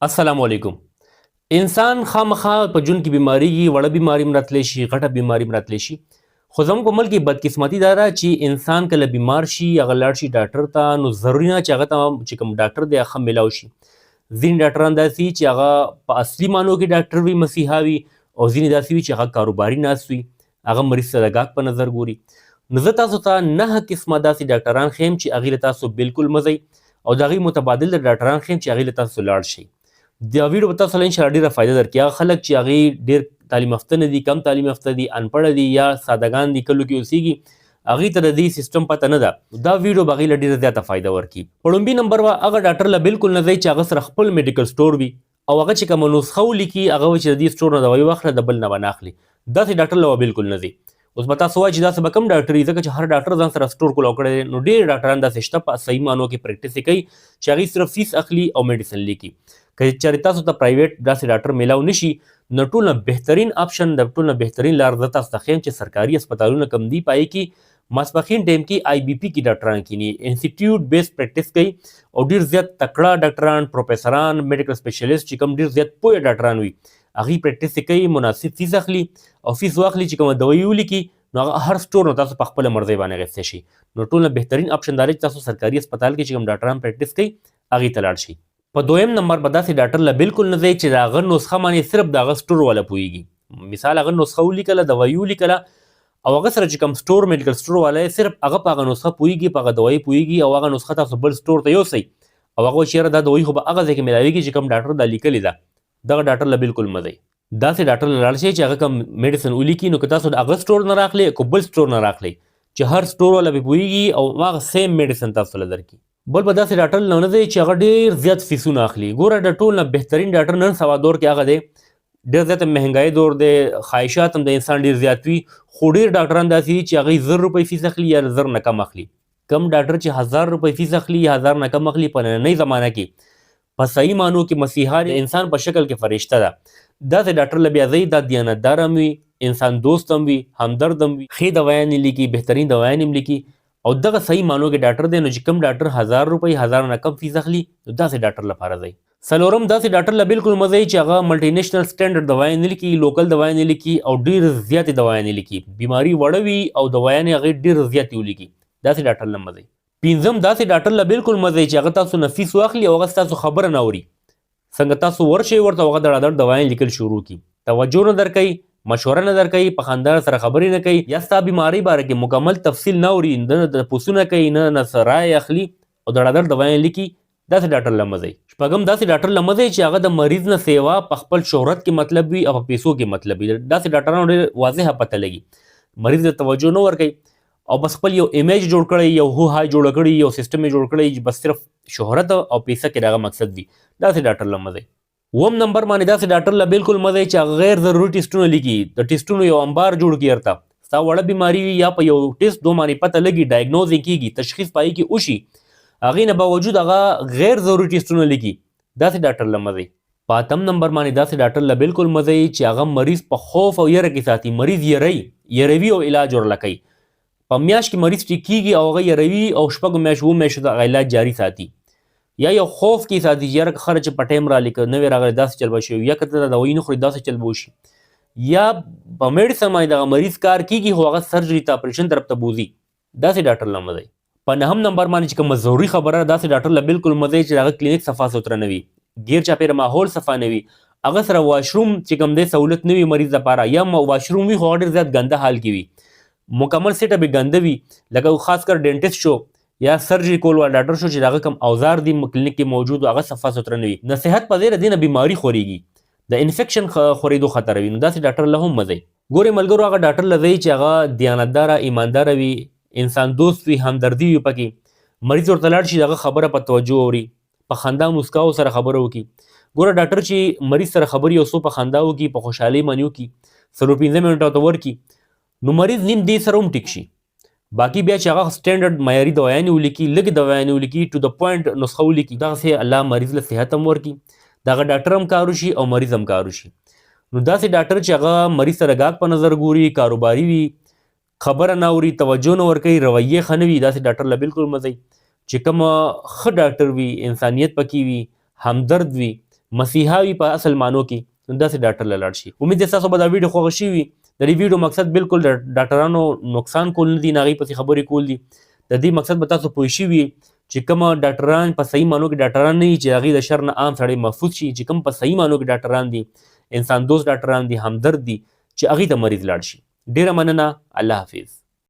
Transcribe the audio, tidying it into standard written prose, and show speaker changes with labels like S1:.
S1: السلام علیکم. انسان خامخا په ژوند کې بیماریږي، وړه بیماري هم راتلی شي، غټه بیماري هم راتلی شي. خو زموږ په ملک کې بدقسمتي دا ده چې انسان کله بیمار شي هغه لاړ شي ډاکټر ته، نو ضروري نه چې هغه ته چې کوم ډاکټر دی هغه میلاو شي. ځینې ډاکټران داسې وي چې هغه په اصلي معنو کې ډاکټر وي، مسیحا وي، او ځینې داسې وي چې هغه کاروباري ناست وي، هغه مریض ته د ګاګ په نظر ګوري. نو زه تاسو ته 9 قسمه داسې ډاکټران ښیم چې هغې له تاسو بالکل مه ځئ، او د هغې متبادل د ډاکټران ښیم چې هغې له تاسو لاړ شئ. دا ویډیو به تاسو له انشاءالله ډېره فایده درکړي. هغه خلک چې هغې ډېر تعلیم یافته نه دي، کم تعلیم یافته دي، انپړه دي یا سادهګان دي، کلو کې اوسېږي، هغې ته د دې سیسټم پته نه ده. دا ویډیو به هغې له ډېره زیاته فایده ورکړي. په لومبي نمبر به هغه ډاکټر له بالکل نه ځئ چې هغه سره خپل میډیکل سټور وي او هغه چې کومه نسخه ولیکي هغه وایي چې د دې سټور نه دوایي واخله، د بل نه به نه اخلي. داسې ډاکټر له به بالکل نه ځئ. اوس به تاسو وایي چې داسې به کوم ډاکټر وي، ځکه چې هر ډاکټر ځان سره سټور کولاو کړی دی. نو ډېر ډاکټران داسې شته په صحیح معنو کې پریکټس یې کوي چې هغې صرف فیس اخلي او میډیسن لیکي. که چېرې تاسو ته پرایویټ داسې ډاکټر میلاو نشي، نو ټول نه بهترین آپشن، د ټول نه بهترین لار زه تاسو ته ښیم چې سرکاري هسپتالونه کوم دي، په هغې کې ماسپښین ټایم کې آی بي پي کې ډاکټران کینی، انسټیټیوټ بیس پریکټس کوي او ډېر زیات تکړه ډاکټران، پروفیسران، میډیکل سپیشلیسټ چې کوم ډېر زیات پوهه ډاکټران وي هغې پریکټس یې کوي، مناسب فیس اخلي او فیس واخلي چې کومه دوایي ولیکي نو هغه هر سټور نه تاسو په خپله مرضۍ باندې اخیستی شي. نو ټول نه بهترین آپشن دا دی چې تاسو سرکاري هسپتال کې چې کوم ډاکټران پریکټس کوي هغې ته لاړ شئ. په دویم نمبر به داسې ډاکټر له بالکل نه ځئ چې د هغه نسخه باندې صرف د هغه سټور والا پوهېږي. مثال هغه نسخه ولیکله، دوایي ولیکله او هغه سره چې کوم سټور میډیکل سټور والا یې صرف هغه په هغه نسخه پوهېږي، په هغه دوایي پوهېږي او هغه نسخه تاسو بل سټور ته یوسئ او هغه وایي چې یاره دا دوایي خو به هغه ځای کې میلاوېږي چې کوم ډاکټر دا لیکلې ده. دغه ډاکټر له بالکل مه ځئ. داسې ډاکټر له لاړ شئ چې هغه کوم میډیسن ولیکي، نو که تاسو د هغه سټور نه راخلئ که بل سټور نه راخلئ چې هر سټور والا پرې پوهېږي او هغه سیم میډیسن تاسو له درکړي. بل به داسې ډاکټر له نه ځئ چې هغه ډېر زیات فیسونه اخلي. ګوره د ټول نه بهترین ډاکټر نن سبا دور کې هغه دی، ډېر زیاته مهنګایي دور دی، خواهشات هم د انسان ډېر زیات وي، خو ډېر ډاکټران داسې دي چې هغوی 1000 روپۍ فیس اخلي یا 1000 نه کم اخلي. کم ډاکټر چې 1000 روپۍ فیس اخلي یا 1000 نه کم اخلي، په نننۍ زمانه کې په صحیح معنو کې مسیحا د انسان په شکل کې فرشته ده. داسې ډاکټر له بیا ځئ، دا دیانتدار هم وي، انسان دوست هم وي، همدرد هم وي، ښې دوایانې لیکي، بهترین دوایانې هم لیکي او دغه صحیح معنو کې ډاکټر دی. نو چې کوم ډاکټر 1000 روپۍ 1000 نه کم فیس اخلي، نو داسې ډاکټر لپاره ځئ. څلورم داسې ډاکټر له بالکل مه ځئ چې هغه ملټي نیشنل سټینډرډ دوایانې نه لیکي، لوکل دوایانې لیکي او ډېر زیاتې دوایانې لیکي، بیماري وړه وي او دوایانې هغې ډېر زیاتې ولیکي. داسې ډاکټر له مه ځئ. پنځم داسې ډاکټر له بالکل مه ځئ چې هغه تاسو نه فیس واخلي او هغه ستاسو خبره نه اوري. څنګه تاسو ورشئ ورته هغه دړادړ دوایان لیکل شروع کړي، توجه نه درکوي، مشوره نه درکوي، په خندا سره خبرې نه کوي، یا ستا بیمارۍ باره کې مکمل تفصیل نه اوري، نه د پوسونه کوي، نه رایې اخلي او دړادړ دوایان لیکي. داسې ډاکټر له مه ځئ. شپږم داسې ډاکټر له مه ځئ چې هغه د مریض نه سیوا په خپل شهرت کې مطلب وي او په پیسو کې مطلب وي. داسې ډاکټرانو ډېر واضحه پته لګي، مریض ته توجه نه ورکوي او بس خپل یو ایمیج جوړ کړی، یو هو های جوړه کړي، یو سیسټم یې جوړ کړی چې بس صرف شهرت او پیسه کې د هغه مقصد وي. داسې ډاکټر له مه ځئ. اووم نمبر باندې داسې ډاکټر له بالکل مه ځئ چې هغه غیر ضروري ټیسټونه لیکي، د ټیسټونو یو انبار جوړ کړي هرته. ستا وړه بیماري وي یا په یو ټیسټ دو باندې پته لګي، ډایګنوز یې کېږي، تشخیص په هغې کې وشي، هغې نه باوجود هغه غیر ضروري ټیسټونه لیکي. داسې ډاکټر له مه ځئ. په اتم نمبر باندې داسې ډاکټر له بالکل مه ځئ چې هغه مریض په خوف او یره کې ساتي، مریض یروي او علاج ورله کوي. په میاشت کې مریض ټیک کېږي او هغه یروي او شپږو میاشتو 7 میاشتو د هغه علاج جاري ساتي، یا یو خوف کې ساتي چې یاره خره چې په ټایم راغلی که نوی راغلی داسې چل به شي، یا که ته دوایي نه خوري داسې چل به وشي، یا په میډیسن باندې دغه مریض کار کېږي خو هغه سرجري ته اپریشن طرف ته بوځي. داسې ډاکټر له مه ځئ. په نهم نمبر باندې چې کومه ضروري خبره ده، داسې ډاکټر له بالکل مه ځئ چې د هغه کلینیک صفا سوتره نه وي، ګیر چاپېره ماحول صفا نه وي، هغه سره واشروم چې کوم دی سهولت نه وي مریض لپاره، یا واشروم وي خو هغه ډېر زیات ګنده حال کې وي، مکمل سیټ اپ یې ګنده وي، لکه خاص کر ډینټسټ شو یا سرجري کول والا ډاکټر شو چې د هغه کوم اوزار دي کلینیک کې موجود و هغه صفا سوتره نه وي. نصیحت په ځای د دې نه بیماري خورېږي، د انفیکشن خورېدو خطر وي. نو داسې ډاکټر له هم مه ځئ. ګورې ملګرو، هغه ډاکټر له ځئ چې هغه دیانتداره، ایمانداره وي، انسان دوست وي، همدردي وي پکې، مریض ورته لاړ شي د هغه خبره په توجه اوري، په خندا مسکاو سره خبره وکړي. ګوره ډاکټر چې مریض سره خبرې یو څو په خندا وکړي، په خوشحالۍ باندې وکړي، 15 منټه ورته ورکړي، نو مریض نیم دې سره هم ټیک شي. باقي بیا چې هغه سټینډرډ معیاري دوایانې ولیکي، لږې دوایانې ولیکي، ټو د پوینټ نسخه ولیکي، دغسې الله مریض له صحت هم ورکړي، د هغه ډاکټر هم کار وشي او مریض هم کار وشي. نو داسې ډاکټر چې هغه مریض سره ګاګ په نظر ګوري، کاروباري وي، خبره نه اوري، توجه نه ورکوي، رویې ښه نه وي، داسې ډاکټر له بالکل مه ځئ. چې کومه ښه ډاکټر وي، انسانیت پکې وي، همدرد وي، مسیحا وي په اصل مانو کې نو داسې ډاکټر له لاړ شي. امید ده ستاسو به دا ویډیو خوښه شوي وي. د دې ویډیو مقصد بالکل د ډاکټرانو نقصان کول نه دي، نه هغې پسې خبرې کول دي. د دې مقصد به تاسو پوه شوي چې کومه ډاکټران په صحیح مانو کې ډاکټران نه دي چې هغې د شر نه عام سړی محفوظ شي، چې کوم په صحیح مانو کې ډاکټران دي، انسان دوست ډاکټران دي، همدرد دي، چې هغې ته مریض لاړ شي. ډېره مننه. الله حافظ.